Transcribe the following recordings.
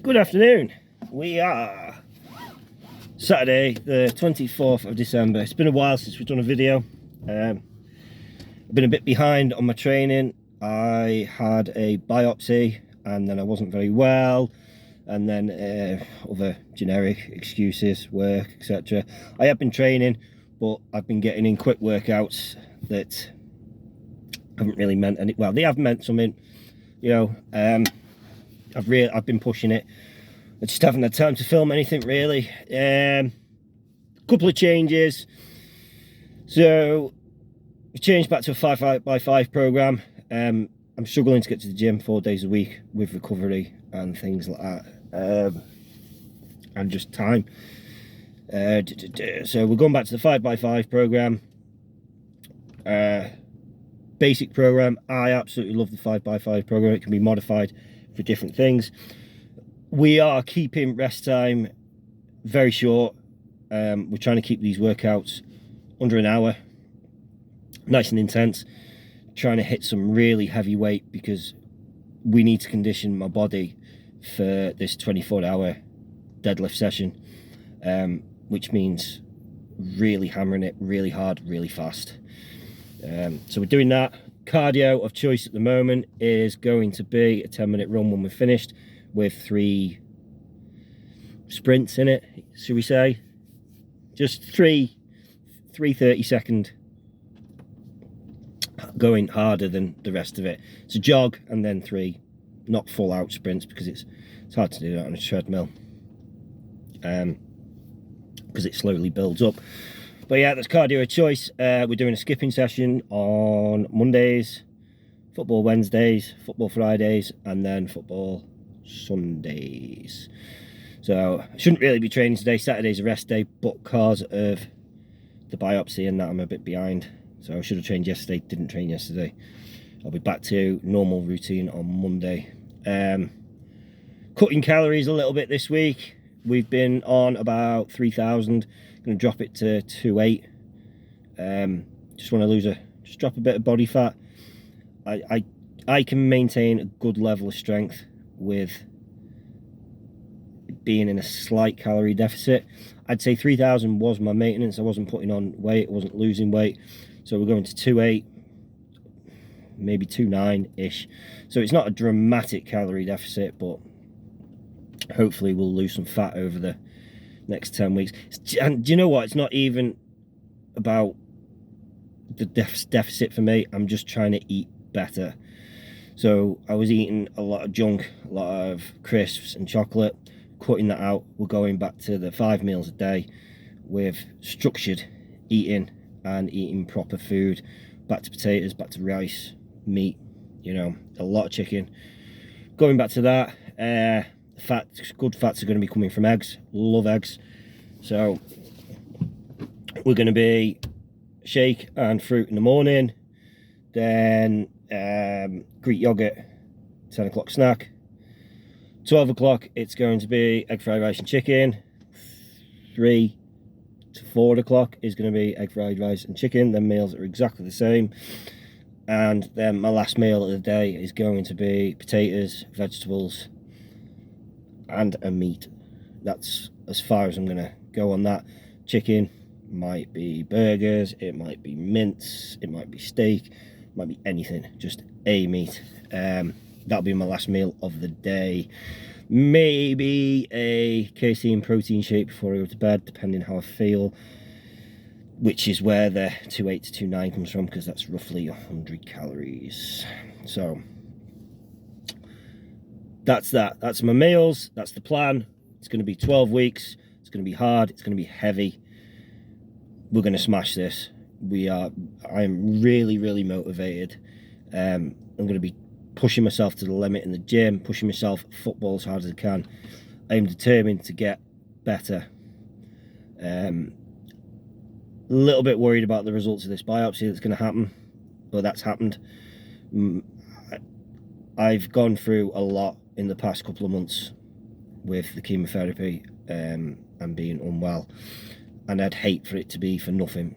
Good afternoon. We are Saturday the 24th of December. It's been a while since we've done a video. I've been a bit behind on my training. I had a biopsy and then I wasn't very well, and then other generic excuses, work, etc. I have been training, but I've been getting in quick workouts that haven't really meant any. Well, they have meant something, you know. I've been pushing it. I just haven't had time to film anything really. Couple of changes. So we changed back to a 5x5 program. I'm struggling to get to the gym 4 days a week with recovery and things like that, and just time. So we're going back to the 5x5 program. Basic program. I absolutely love the 5x5 program. It can be modified for different things. We are keeping rest time very short. We're trying to keep these workouts under an hour, nice and intense, trying to hit some really heavy weight because we need to condition my body for this 24-hour deadlift session, which means really hammering it really hard, really fast. So we're doing that. Cardio of choice at the moment is going to be a 10-minute run when we're finished, with 3 sprints in it, should we say? Just three 30-second, going harder than the rest of it. It's a jog and then 3, not full out sprints, because it's hard to do that on a treadmill, because it slowly builds up. But yeah, that's cardio of choice. We're doing a skipping session on Mondays, football Wednesdays, football Fridays, and then football Sundays. So I shouldn't really be training today. Saturday's a rest day, but because of the biopsy and that, I'm a bit behind. So I should have trained yesterday, didn't train yesterday. I'll be back to normal routine on Monday. Cutting calories a little bit this week. We've been on about 3,000. Going to drop it to 2.8. Just want to just drop a bit of body fat. I can maintain a good level of strength with being in a slight calorie deficit. I'd say 3,000 was my maintenance. I wasn't putting on weight, I wasn't losing weight. So we're going to 2.8, maybe 2.9-ish. So it's not a dramatic calorie deficit, but hopefully we'll lose some fat over the next 10 weeks. And do you know what? It's not even about the deficit for me. I'm just trying to eat better. So I was eating a lot of junk, a lot of crisps and chocolate. Cutting that out. We're going back to the 5 meals a day with structured eating and eating proper food. Back to potatoes, back to rice, meat, you know, a lot of chicken. Going back to that. Good fats are going to be coming from eggs. Love eggs. So we're going to be shake and fruit in the morning, then Greek yogurt, 10 o'clock snack. 12 o'clock it's going to be egg fried rice and chicken. 3 to 4 o'clock is going to be egg fried rice and chicken. Then meals are exactly the same. And then my last meal of the day is going to be potatoes, vegetables, and a meat. That's as far as I'm going to go on that. Chicken might be burgers, it might be mince, it might be steak, it might be anything, just a meat. That'll be my last meal of the day. Maybe a casein protein shake before I go to bed, depending how I feel, which is where the 2.8 to 2.9 comes from, because that's roughly 100 calories. So that's my meals. That's the plan. It's going to be 12 weeks. It's going to be hard. It's going to be heavy. We're going to smash this. I am really, really motivated. I'm going to be pushing myself to the limit in the gym, pushing myself at football as hard as I can. I am determined to get better. A little bit worried about the results of this biopsy that's going to happen, but that's happened. I've gone through a lot in the past couple of months with the chemotherapy and being unwell, and I'd hate for it to be for nothing.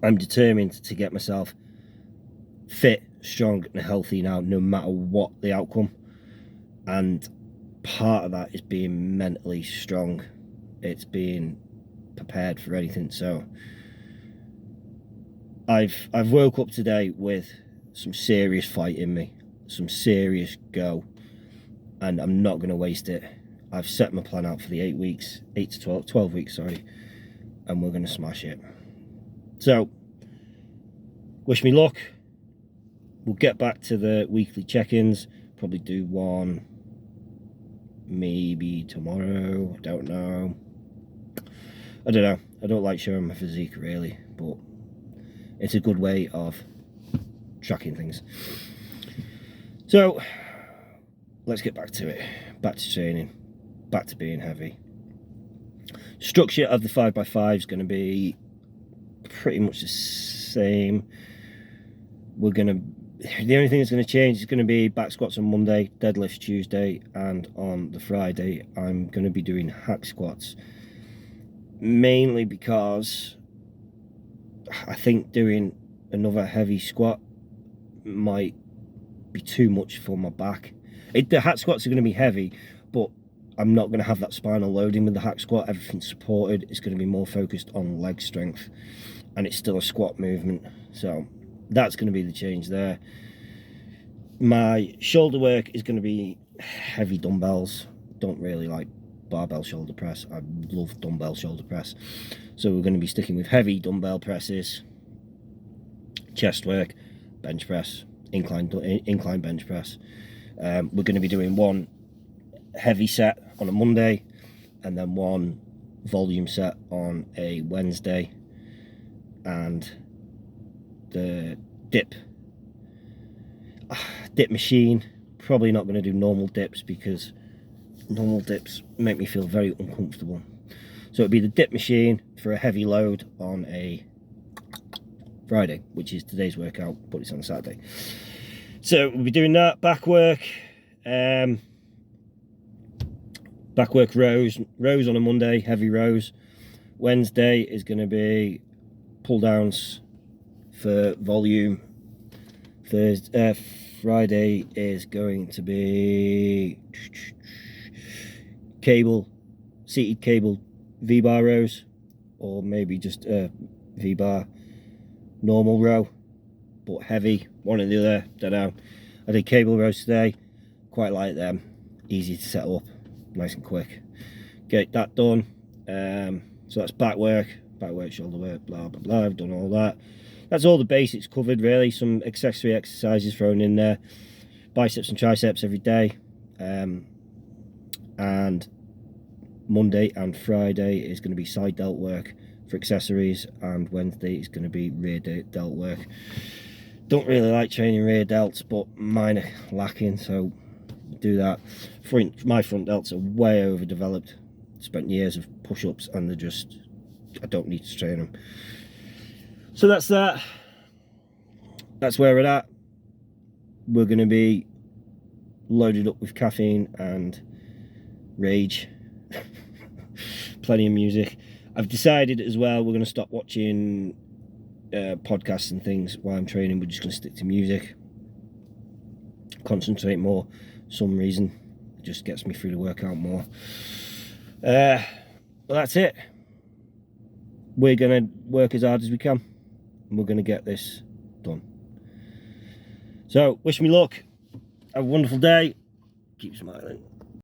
I'm determined to get myself fit, strong and healthy now, no matter what the outcome. And part of that is being mentally strong. It's being prepared for anything. So I've woke up today with some serious fight in me, some serious go, and I'm not going to waste it. I've set my plan out for the 8 weeks, 8 to 12 weeks, sorry, and we're going to smash it. So, wish me luck. We'll get back to the weekly check-ins, probably do one maybe tomorrow, I don't know. I don't like showing my physique really, but it's a good way of tracking things. So, let's get back to it. Back to training. Back to being heavy. Structure of the 5x5 is going to be pretty much the same. The only thing that's going to change is going to be back squats on Monday, deadlifts Tuesday, and on the Friday I'm going to be doing hack squats. Mainly because I think doing another heavy squat might be too much for my back. The hack squats are going to be heavy, but I'm not going to have that spinal loading with the hack squat. Everything's supported. It's going to be more focused on leg strength, and it's still a squat movement. So that's going to be the change there. My shoulder work is going to be heavy dumbbells. Don't really like barbell shoulder press. I love dumbbell shoulder press. So we're going to be sticking with heavy dumbbell presses, chest work, bench press, incline bench press. We're going to be doing one heavy set on a Monday and then one volume set on a Wednesday, and the dip machine, probably not going to do normal dips because normal dips make me feel very uncomfortable. So it'd be the dip machine for a heavy load on a Friday, which is today's workout, but it's on a Saturday. So we'll be doing that. Back work rows on a Monday, heavy rows. Wednesday is going to be pull downs for volume. Friday is going to be seated cable V-bar rows, or maybe just a V-bar normal row, but heavy, one or the other, don't know. I did cable rows today, quite like them, easy to set up, nice and quick. Get that done. So that's back work, shoulder work, blah blah blah. I've done all that. That's all the basics covered really. Some accessory exercises thrown in there, biceps and triceps every day. And Monday and Friday is going to be side delt work for accessories, and Wednesday is going to be rear delt work. Don't really like training rear delts, but mine are lacking, so do that. My front delts are way overdeveloped. Spent years of push-ups and I don't need to train them. So that's that. That's where we're at. We're going to be loaded up with caffeine and rage. Plenty of music. I've decided as well we're going to stop watching podcasts and things while I'm training. We're just going to stick to music. Concentrate more. For some reason it just gets me through the workout more. But that's it. We're going to work as hard as we can, and we're going to get this done. So wish me luck. Have a wonderful day. Keep smiling.